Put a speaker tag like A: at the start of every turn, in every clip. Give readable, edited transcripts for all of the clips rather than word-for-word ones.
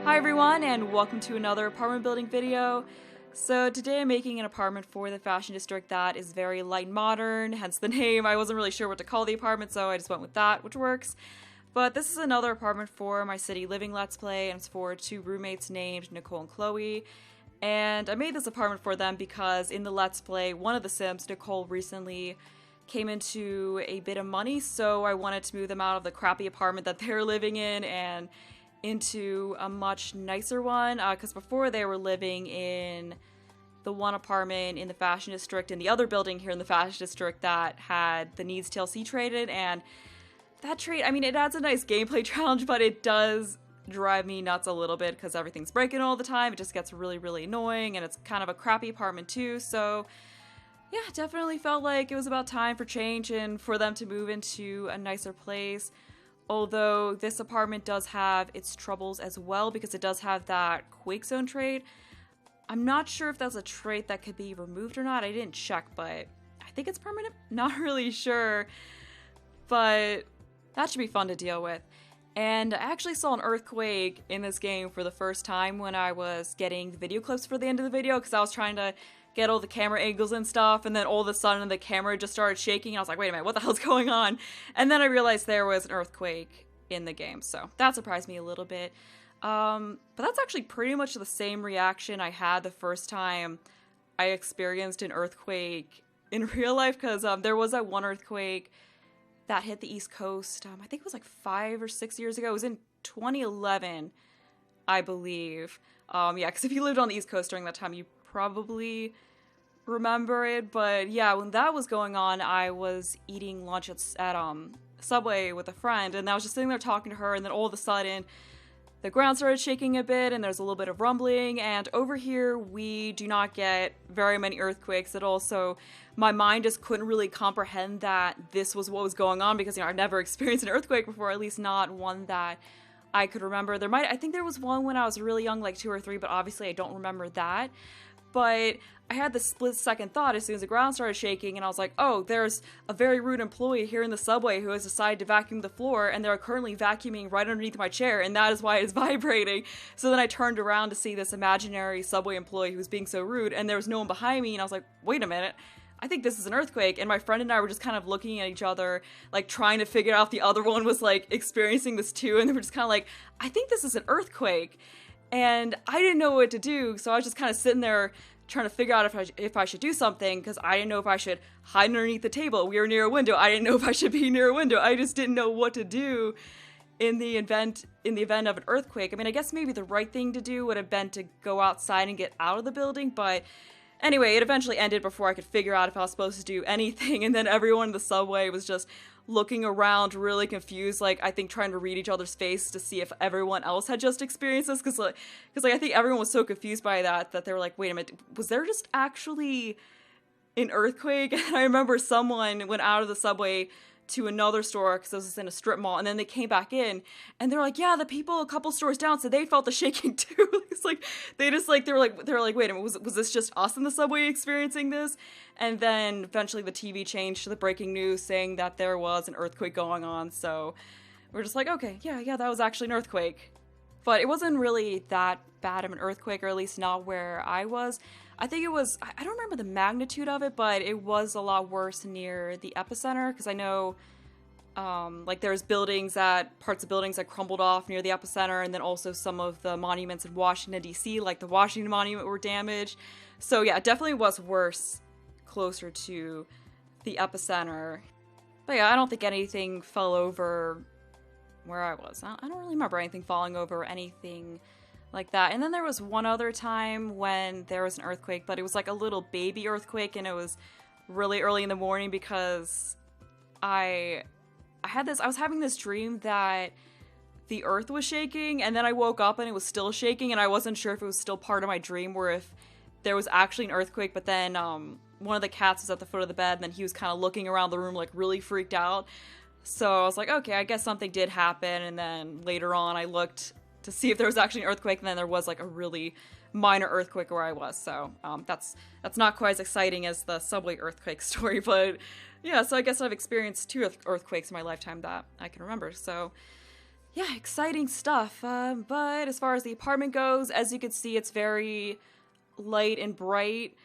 A: Hi everyone, and welcome to another apartment building video. So today I'm making an apartment for the fashion district that is very light and modern, hence the name. I wasn't really sure what to call the apartment, so I just went with that, which works. But this is another apartment for my city living let's play, and it's for two roommates named Nicole and Chloe. And I made this apartment for them because in the let's play, one of the Sims, Nicole, recently came into a bit of money, so I wanted to move them out of the crappy apartment that they're living in and into a much nicer one, because before they were living in the one apartment in the fashion district in the other building here in the fashion district that had the needs TLC traded, and that trade, I mean, it adds a nice gameplay challenge, but it does drive me nuts a little bit because everything's breaking all the time. It just gets really, really annoying, and it's kind of a crappy apartment too, so yeah, definitely felt like it was about time for change and for them to move into a nicer place. Although this apartment does have its troubles as well because it does have that quake zone trait. I'm not sure if that's a trait that could be removed or not. I didn't check, but I think it's permanent. Not really sure, but that should be fun to deal with. And I actually saw an earthquake in this game for the first time when I was getting the video clips for the end of the video because I was trying to get all the camera angles and stuff, and then all of a sudden the camera just started shaking. I was like, wait a minute, what the hell's going on? And then I realized there was an earthquake in the game, so that surprised me a little bit. But that's actually pretty much the same reaction I had the first time I experienced an earthquake in real life, because there was that one earthquake that hit the East Coast, I think it was like 5 or 6 years ago. It was in 2011, I believe. Yeah, because if you lived on the East Coast during that time, you probably remember it. But yeah, when that was going on, I was eating lunch at Subway with a friend, and I was just sitting there talking to her, and then all of a sudden the ground started shaking a bit, and there's a little bit of rumbling, and over here we do not get very many earthquakes at all, so my mind just couldn't really comprehend that this was what was going on because, you know, I've never experienced an earthquake before, at least not one that I could remember. I think there was one when I was really young, like 2 or 3, but obviously I don't remember that. But I had this split-second thought as soon as the ground started shaking, and I was like, oh, there's a very rude employee here in the subway who has decided to vacuum the floor, and they're currently vacuuming right underneath my chair, and that is why it's vibrating. So then I turned around to see this imaginary subway employee who was being so rude, and there was no one behind me, and I was like, wait a minute, I think this is an earthquake. And my friend and I were just kind of looking at each other, like trying to figure out if the other one was like experiencing this too, and they were just kind of like, I think this is an earthquake. And I didn't know what to do, so I was just kind of sitting there trying to figure out if I should do something, because I didn't know if I should hide underneath the table. We were near a window. I didn't know if I should be near a window. I just didn't know what to do in the event of an earthquake. I mean, I guess maybe the right thing to do would have been to go outside and get out of the building, but anyway, it eventually ended before I could figure out if I was supposed to do anything, and then everyone in the subway was just looking around really confused, like, I think trying to read each other's face to see if everyone else had just experienced this, because I think everyone was so confused by that they were like, wait a minute, was there just actually an earthquake? And I remember someone went out of the subway to another store, because this was in a strip mall, and then they came back in, and they're like, yeah, the people a couple stores down said they felt the shaking too. It's like, they were like, wait a minute, was this just us in the subway experiencing this? And then eventually the TV changed to the breaking news saying that there was an earthquake going on, so we're just like, okay, yeah, that was actually an earthquake. But it wasn't really that bad of an earthquake, or at least not where I was. I think it was, I don't remember the magnitude of it, but it was a lot worse near the epicenter, because I know, like, there's parts of buildings that crumbled off near the epicenter, and then also some of the monuments in Washington, D.C., like the Washington Monument, were damaged. So yeah, it definitely was worse closer to the epicenter. But yeah, I don't think anything fell over where I was. I don't really remember anything falling over or anything like that. And then there was one other time when there was an earthquake, but it was like a little baby earthquake, and it was really early in the morning because I was having this dream that the earth was shaking, and then I woke up and it was still shaking, and I wasn't sure if it was still part of my dream or if there was actually an earthquake. But then one of the cats was at the foot of the bed, and then he was kind of looking around the room like really freaked out. So I was like, okay, I guess something did happen. And then later on I looked to see if there was actually an earthquake, and then there was like a really minor earthquake where I was. So that's not quite as exciting as the subway earthquake story, but yeah, so I guess I've experienced 2 earthquakes in my lifetime that I can remember. So yeah, exciting stuff. But as far as the apartment goes, as you can see, it's very light and bright.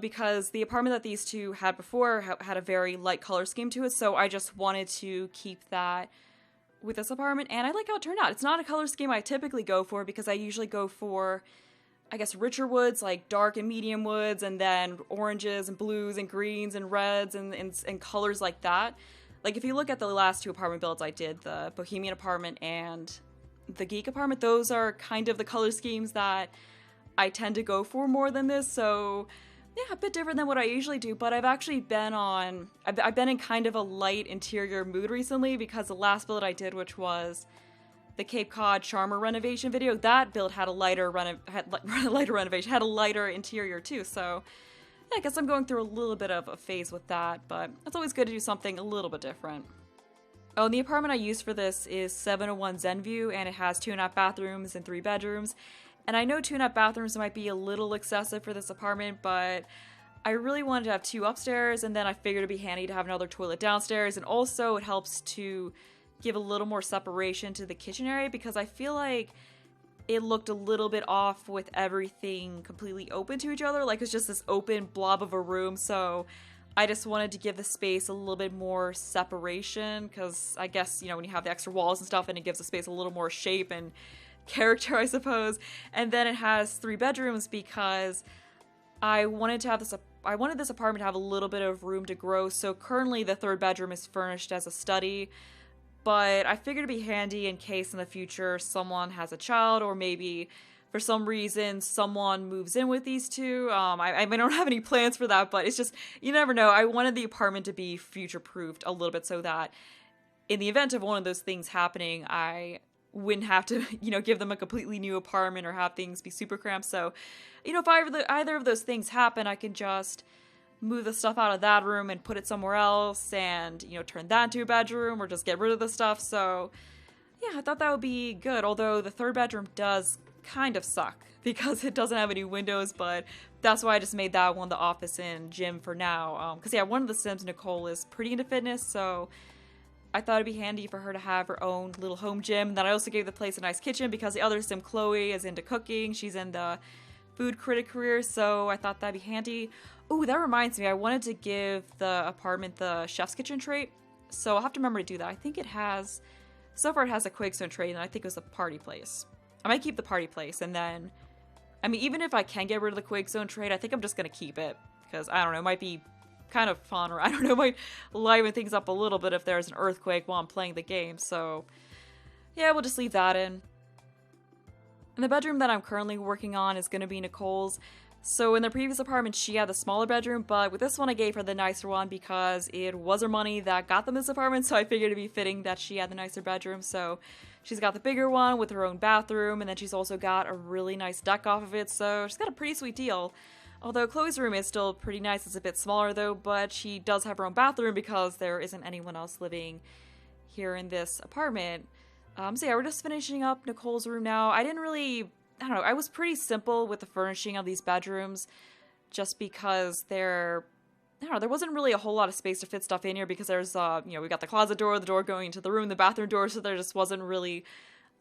A: Because the apartment that these two had before had a very light color scheme to it, so I just wanted to keep that with this apartment, and I like how it turned out. It's not a color scheme I typically go for, because I usually go for, I guess, richer woods, like dark and medium woods, and then oranges and blues and greens and reds and colors like that. Like, if you look at the last two apartment builds I did, the Bohemian apartment and the Geek apartment, those are kind of the color schemes that I tend to go for more than this, so yeah, a bit different than what I usually do, but I've actually been I've been in kind of a light interior mood recently, because the last build I did, which was the Cape Cod Charmer renovation video, that build had a lighter renovation, had a lighter interior too, so yeah, I guess I'm going through a little bit of a phase with that, but it's always good to do something a little bit different. Oh, and the apartment I used for this is 701 Zenview, and it has 2.5 bathrooms and 3 bedrooms. And I know 2.5 bathrooms might be a little excessive for this apartment, but I really wanted to have 2 upstairs, and then I figured it'd be handy to have another toilet downstairs, and also it helps to give a little more separation to the kitchen area, because I feel like it looked a little bit off with everything completely open to each other, like it's just this open blob of a room, so I just wanted to give the space a little bit more separation, because I guess, you know, when you have the extra walls and stuff, and it gives the space a little more shape and character, I suppose. And then it has 3 bedrooms because I wanted this apartment to have a little bit of room to grow. So currently the 3rd bedroom is furnished as a study, but I figured it'd be handy in case in the future someone has a child, or maybe for some reason someone moves in with these two. I don't have any plans for that, but it's just, you never know. I wanted the apartment to be future-proofed a little bit, so that in the event of one of those things happening, I wouldn't have to, you know, give them a completely new apartment or have things be super cramped. So, you know, if either of those things happen, I can just move the stuff out of that room and put it somewhere else, and, you know, turn that into a bedroom, or just get rid of the stuff. So yeah, I thought that would be good, although the 3rd bedroom does kind of suck because it doesn't have any windows, but that's why I just made that one the office and gym for now. Because yeah, one of the Sims, Nicole, is pretty into fitness, so I thought it'd be handy for her to have her own little home gym. And then I also gave the place a nice kitchen, because the other Sim, Chloe, is into cooking. She's in the food critic career, so I thought that'd be handy. Oh, that reminds me, I wanted to give the apartment the chef's kitchen trait, so I'll have to remember to do that. I think it has, so far it has a Quake Zone trait, and I think it was the party place. I might keep the party place, and then, I mean, even if I can get rid of the Quake Zone trait, I think I'm just gonna keep it, because, I don't know, it might be kind of fun, or I don't know, might liven things up a little bit if there's an earthquake while I'm playing the game, so yeah, we'll just leave that in. And the bedroom that I'm currently working on is going to be Nicole's. So in the previous apartment, she had the smaller bedroom, but with this one I gave her the nicer one because it was her money that got them this apartment, so I figured it'd be fitting that she had the nicer bedroom. So she's got the bigger one with her own bathroom, and then she's also got a really nice deck off of it, so she's got a pretty sweet deal. Although Chloe's room is still pretty nice, it's a bit smaller though, but she does have her own bathroom because there isn't anyone else living here in this apartment. So yeah, we're just finishing up Nicole's room now. I don't know, I was pretty simple with the furnishing of these bedrooms just because there wasn't really a whole lot of space to fit stuff in here because there's, we got the closet door, the door going into the room, the bathroom door, so there just wasn't really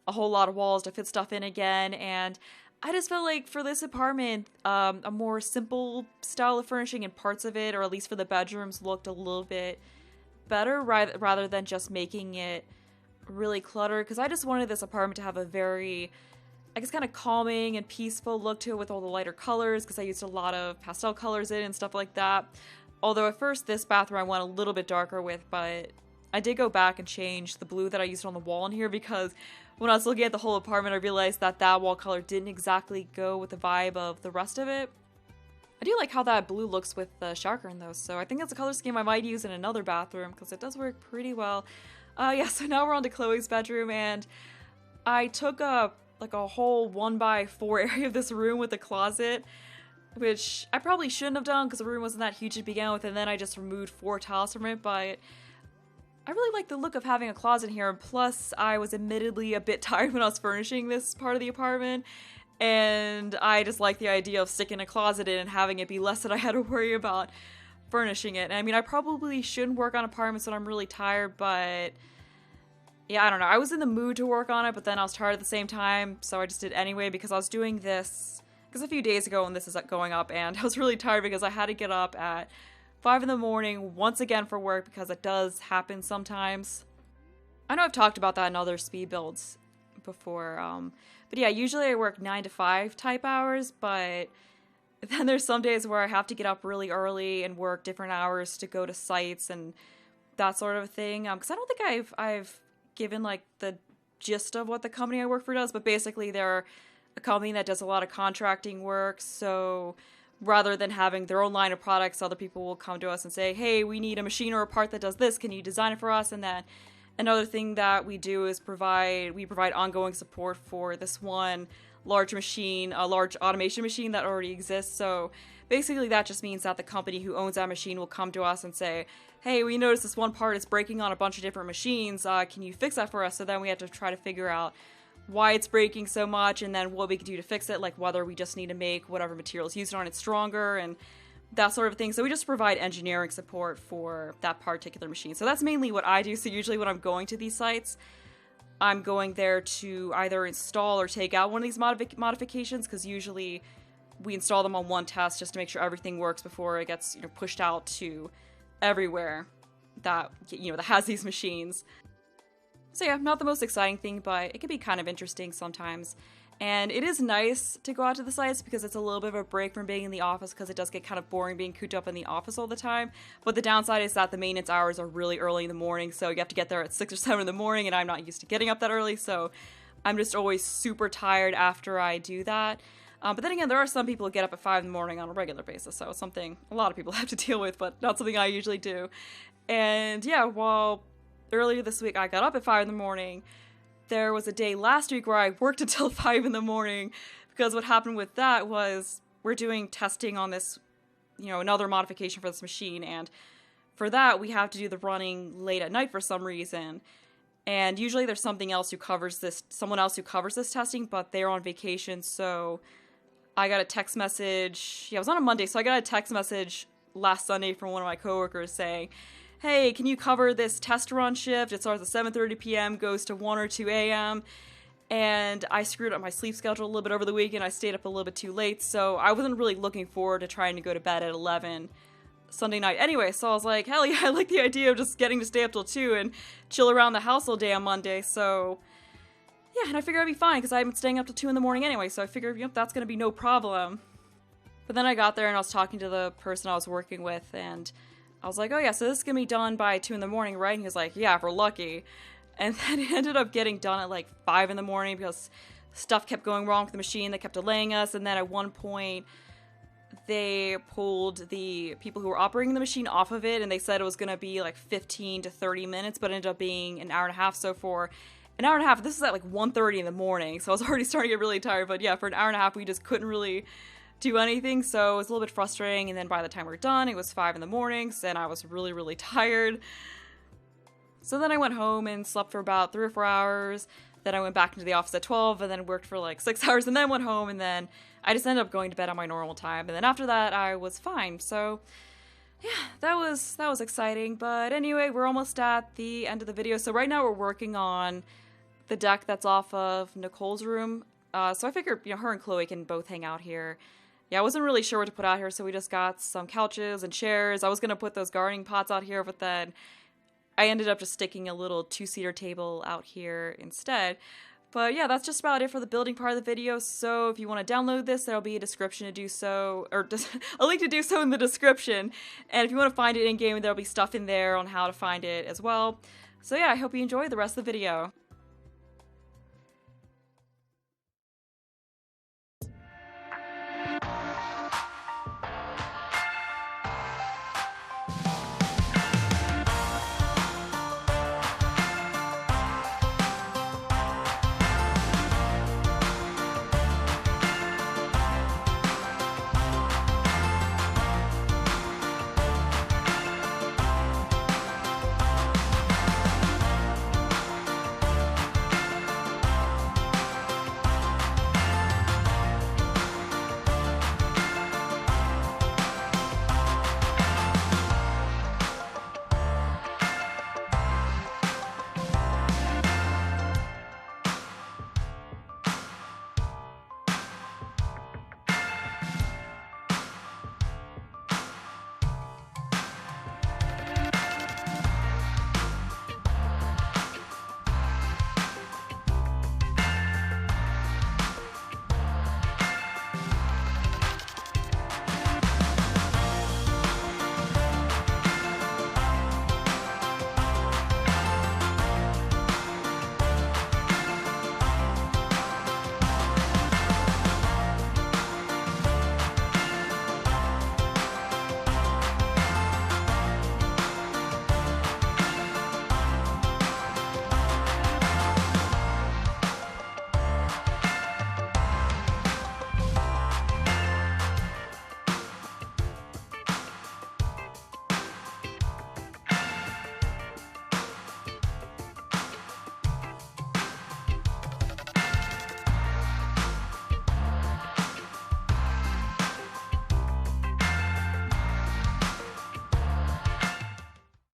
A: a whole lot of walls to fit stuff in again, and I just felt like for this apartment, a more simple style of furnishing in parts of it, or at least for the bedrooms, looked a little bit better rather than just making it really cluttered, because I just wanted this apartment to have a very, I guess, kind of calming and peaceful look to it with all the lighter colors, because I used a lot of pastel colors in it and stuff like that. Although at first this bathroom I went a little bit darker with, but I did go back and change the blue that I used on the wall in here, because when I was looking at the whole apartment I realized that that wall color didn't exactly go with the vibe of the rest of it. I do like how that blue looks with the shower curtain though, so I think that's a color scheme I might use in another bathroom, because it does work pretty well. Yeah, so now we're on to Chloe's bedroom, and I took a whole 1x4 area of this room with a closet, which I probably shouldn't have done because the room wasn't that huge to begin with, and then I just removed 4 tiles from it, but I really like the look of having a closet here, and plus I was admittedly a bit tired when I was furnishing this part of the apartment, and I just like the idea of sticking a closet in and having it be less that I had to worry about furnishing it. And I mean, I probably shouldn't work on apartments when I'm really tired, but yeah, I don't know. I was in the mood to work on it, but then I was tired at the same time, so I just did anyway because I was doing this because a few days ago when this is going up, and I was really tired because I had to get up at 5 in the morning once again for work because it does happen sometimes. I know I've talked about that in other speed builds before, but yeah, usually I work 9 to 5 type hours, but then there's some days where I have to get up really early and work different hours to go to sites and that sort of thing. Because I don't think I've given like the gist of what the company I work for does, but basically they're a company that does a lot of contracting work. So rather than having their own line of products, other people will come to us and say, hey, we need a machine or a part that does this. Can you design it for us? And then another thing that we do is provide ongoing support for this one large machine, a large automation machine that already exists. So basically that just means that the company who owns that machine will come to us and say, hey, we noticed this one part is breaking on a bunch of different machines. Can you fix that for us? So then we have to try to figure out why it's breaking so much and then what we can do to fix it, like whether we just need to make whatever materials used on it stronger and that sort of thing. So we just provide engineering support for that particular machine. So that's mainly what I do. So usually when I'm going to these sites, I'm going there to either install or take out one of these modifications, because usually we install them on one test just to make sure everything works before it gets pushed out to everywhere that that has these machines. So yeah, not the most exciting thing, but it can be kind of interesting sometimes. And it is nice to go out to the sites because it's a little bit of a break from being in the office, because it does get kind of boring being cooped up in the office all the time. But the downside is that the maintenance hours are really early in the morning, so you have to get there at 6 or 7 in the morning, and I'm not used to getting up that early, so I'm just always super tired after I do that. But then again, there are some people who get up at 5 in the morning on a regular basis, so it's something a lot of people have to deal with, but not something I usually do. And yeah, while earlier this week I got up at 5 in the morning, there was a day last week where I worked until 5 in the morning, because what happened with that was we're doing testing on this, another modification for this machine, and for that we have to do the running late at night for some reason. And usually there's someone else who covers this testing, but they're on vacation, so I got a text message. Yeah, it was on a Monday, so I got a text message last Sunday from one of my coworkers saying, hey, can you cover this test run shift? It starts at 7:30 p.m., goes to 1 or 2 a.m., and I screwed up my sleep schedule a little bit over the weekend. I stayed up a little bit too late, so I wasn't really looking forward to trying to go to bed at 11 Sunday night anyway, so I was like, hell yeah, I like the idea of just getting to stay up till 2 and chill around the house all day on Monday, so yeah, and I figured I'd be fine, because I've been staying up till 2 in the morning anyway, so I figured, that's gonna be no problem. But then I got there and I was talking to the person I was working with, and I was like, oh yeah, so this is going to be done by 2 in the morning, right? And he was like, yeah, if we're lucky. And then it ended up getting done at like 5 in the morning because stuff kept going wrong with the machine. They kept delaying us. And then at one point, they pulled the people who were operating the machine off of it, and they said it was going to be like 15 to 30 minutes, but it ended up being an hour and a half. So for an hour and a half, this is at like 1:30 in the morning, so I was already starting to get really tired. But yeah, for an hour and a half, we just couldn't really do anything, so it was a little bit frustrating. And then by the time we were done, it was 5 in the morning, and I was really, really tired. So then I went home and slept for about 3 or 4 hours. Then I went back into the office at 12, and then worked for like 6 hours, and then went home, and then I just ended up going to bed on my normal time. And then after that, I was fine. So yeah, that was exciting. But anyway, we're almost at the end of the video. So right now we're working on the deck that's off of Nicole's room. So I figured, her and Chloe can both hang out here. Yeah, I wasn't really sure what to put out here, so we just got some couches and chairs. I was going to put those gardening pots out here, but then I ended up just sticking a little 2-seater table out here instead. But yeah, that's just about it for the building part of the video. So if you want to download this, there'll be a description to do so, or a link to do so in the description. And if you want to find it in-game, there'll be stuff in there on how to find it as well. So yeah, I hope you enjoy the rest of the video.